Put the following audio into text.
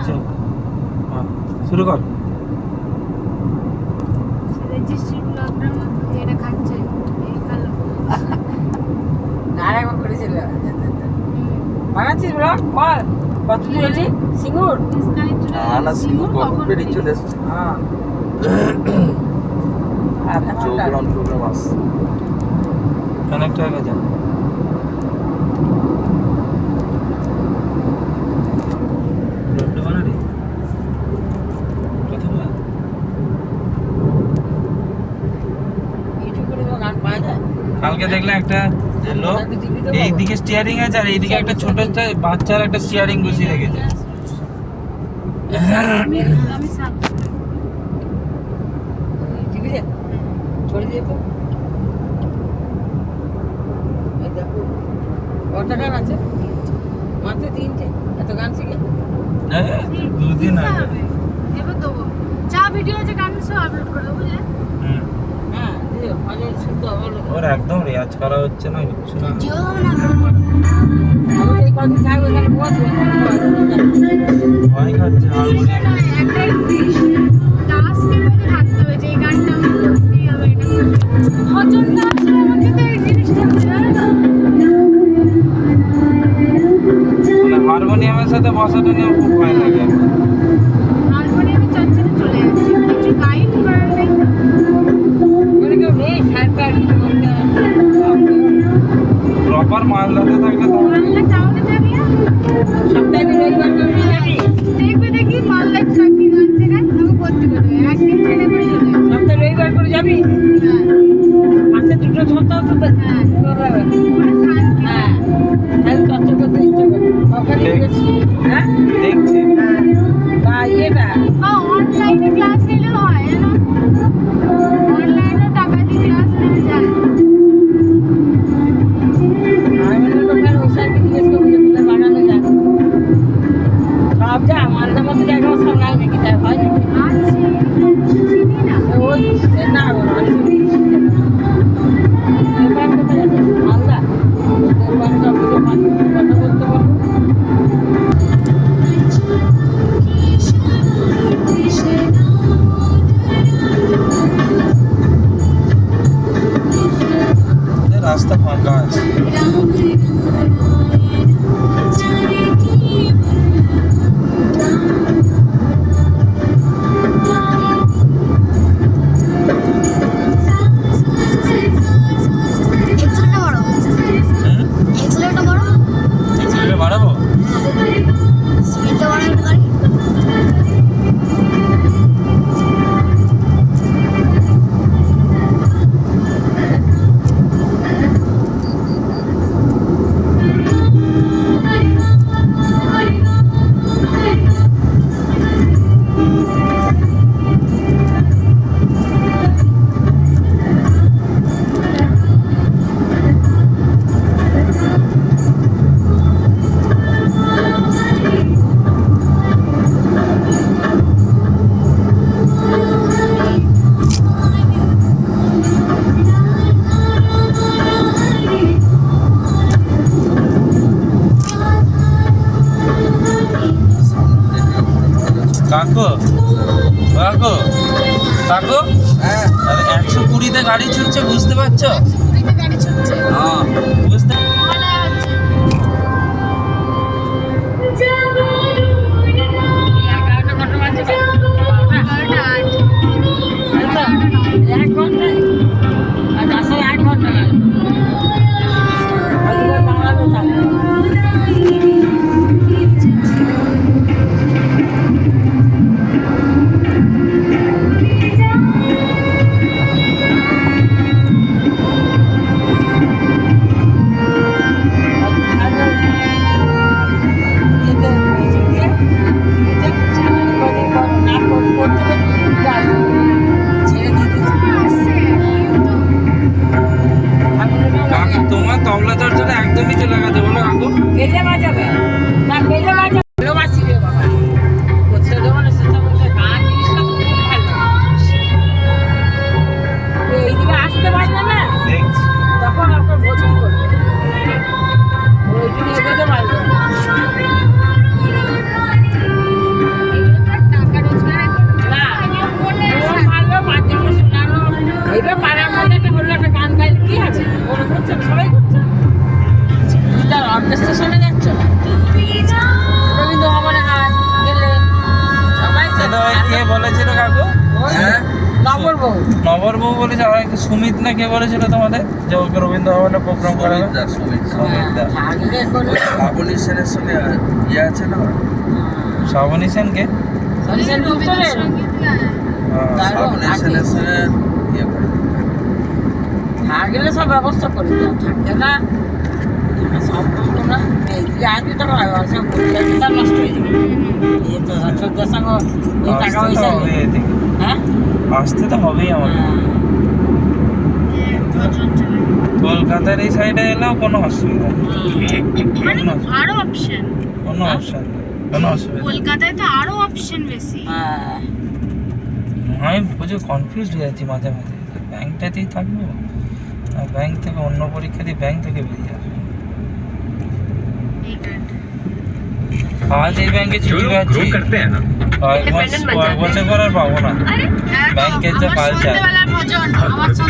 চল শুরু কর। রেজিস্ট্রি ব্লগটার মধ্যে এটা খাচ্ছে এই কালো নারায়ণ করেছিল বানাচ্ছিস ব্লগ বল কত দূর এলি সিঙ্গুর না সিঙ্গুর কখন বেরিয়ে চলে এসছে। হ্যাঁ প্রোগ্রাম আস অনেকটা আগে যা। রোডটা বানা রে কথা বল। ইউটিউবে গান পাওয়া যায় কালকে দেখলাম একটা লোক এইদিকে স্টিয়ারিং আছে আর এইদিকে একটা ছোট বাচ্চার একটা স্টিয়ারিং বসিয়ে রেখেছে। আমি সাব ঠিক আছে ছড়ি দিয়ে তো এই দেখো কটা গান আছে মাত্র 3টে এত গান শিখে দুদিন আগে এবার দেবো যা ভিডিও আছে গান সব আপলোড করে দেবো বুঝলে হ্যাঁ দিও মাঝে শুনতে হবে ওর একদম রেয়াজ করা হচ্ছে না কিচ্ছু না। জিও না আপলোড করে আমি এই কদিন থাকবো এখানে বসবো ভয় খাচ্ছে হারমোনিয়াম। একটা টাস্কের মধ্যে থাকতে হবে যে এই গানটা আমার করতেই হবে এটা ভজন না আসলে আমাকে তো এই জিনিসটা জানো না মানে হারমোনিয়ামের সাথে বসাটা নিয়ে খুব ভয় লাগে। হারমোনিয়ামে চঞ্চলে চলে যাচ্ছে কিছু গাইড করার নেই তো মানে কেউ নেই সারপ্রাইজ প্রপার মালদাতে থাকলে মালদা টাউনে যাবি না সপ্তাহে রবিবার করে যাবি দেখবে দেখি মালদার চাকরি গান শেখায় আমাকে ভর্তি করে দেবে একদিন ট্রেনে করে চলে যাবে সপ্তাহে রবিবার করে যাবি হ্যাঁ মাসে 2টো সপ্তাহ তো হ্যাঁ করবে পুরো শান্তি হ্যাঁ তাহলে চর্চা করতে ইচ্ছে করে ওখানে গেছি হ্যাঁ দেখছি বা ইয়েটা বা অনলাইনে ক্লাস নিলেও হয় জানো অনলাইনে টাকা দিয়ে ক্লাস নেওয়া যায় আমি দোকান ওই স্যারকে জিজ্ঞেস করবো যে কোথায় বানানো যায় সব যা মালদা মতো জায়গাও সব নাই নাকি তাই হয় নাকি আছে চিনি না ওই না আমি দোকান কোথায় আছে মালদা দোকানটা পুরো কথা বলতে পারবো রাস্তা ফাঁকা আছে। এক্সেলেটর বাড়াবো? কাকু কাকু কাকু হ্যাঁ 120-তে গাড়ি ছুটছে বুঝতে পারছো? পুরীতে গাড়ি ছুটছে হ্যাঁ বুঝতে মনে হচ্ছে 11টা কটা বাজে 11টা 8 1 ঘন্টা আর আসলে 1 ঘন্টা লাগে দাঁড়ানো থাকে বউ। নবরবাবু বলেছে, আর একটা সুমিত না কে বলেছিল তোমাদের যে ওকে রবীন্দ্র ভবনে প্রোগ্রাম করা হবে? সুমিত সুমিত দা। থাকলে করলে। শ্রাবণী সেনের সঙ্গে ইয়ে আছে না? শ্রাবণী সেনকে? সলিউশন উত্তরে। রবীন্দ্রসঙ্গীত গায়। হ্যাঁ। শ্রাবণী সেনের সঙ্গে ইয়ে করে থাকলে সব ব্যবস্থা করে দাও, থাকে না সব বলতো না এই আসবি তো সব পরিচয়টা নষ্ট হয়ে যাবে। এই তো সত্যের সঙ্গে ওই টাকা আসতে তো পয়সা হবে নেই। এদিকে, হ্যাঁ আসতে তো হবেই আমাদের। ভজন চালায়। কলকাতার এই সাইডে এলেও কোনো অসুবিধা নেই, মানে আরো অপশন, কোনো অপশন নেই, কোনো অসুবিধা নেই। কলকাতায় তো আরো অপশন বেশি। হ্যাঁ আমি প্রচুর কনফিউজ হয়ে যাচ্ছি মাঝে মাঝে, ব্যাংকটাতেই থাকবো আর ব্যাংক থেকে অন্য পরীক্ষা দিয়ে ব্যাংক থেকে বেরিয়ে আসবো। আজ এই ব্যাংকে ছুটি পাচ্ছি, কয়েক বছর পর আর পাবো না। আরে ব্যাংকের যে আমার কালচার। সন্ধ্যেবেলার ভজন, আমার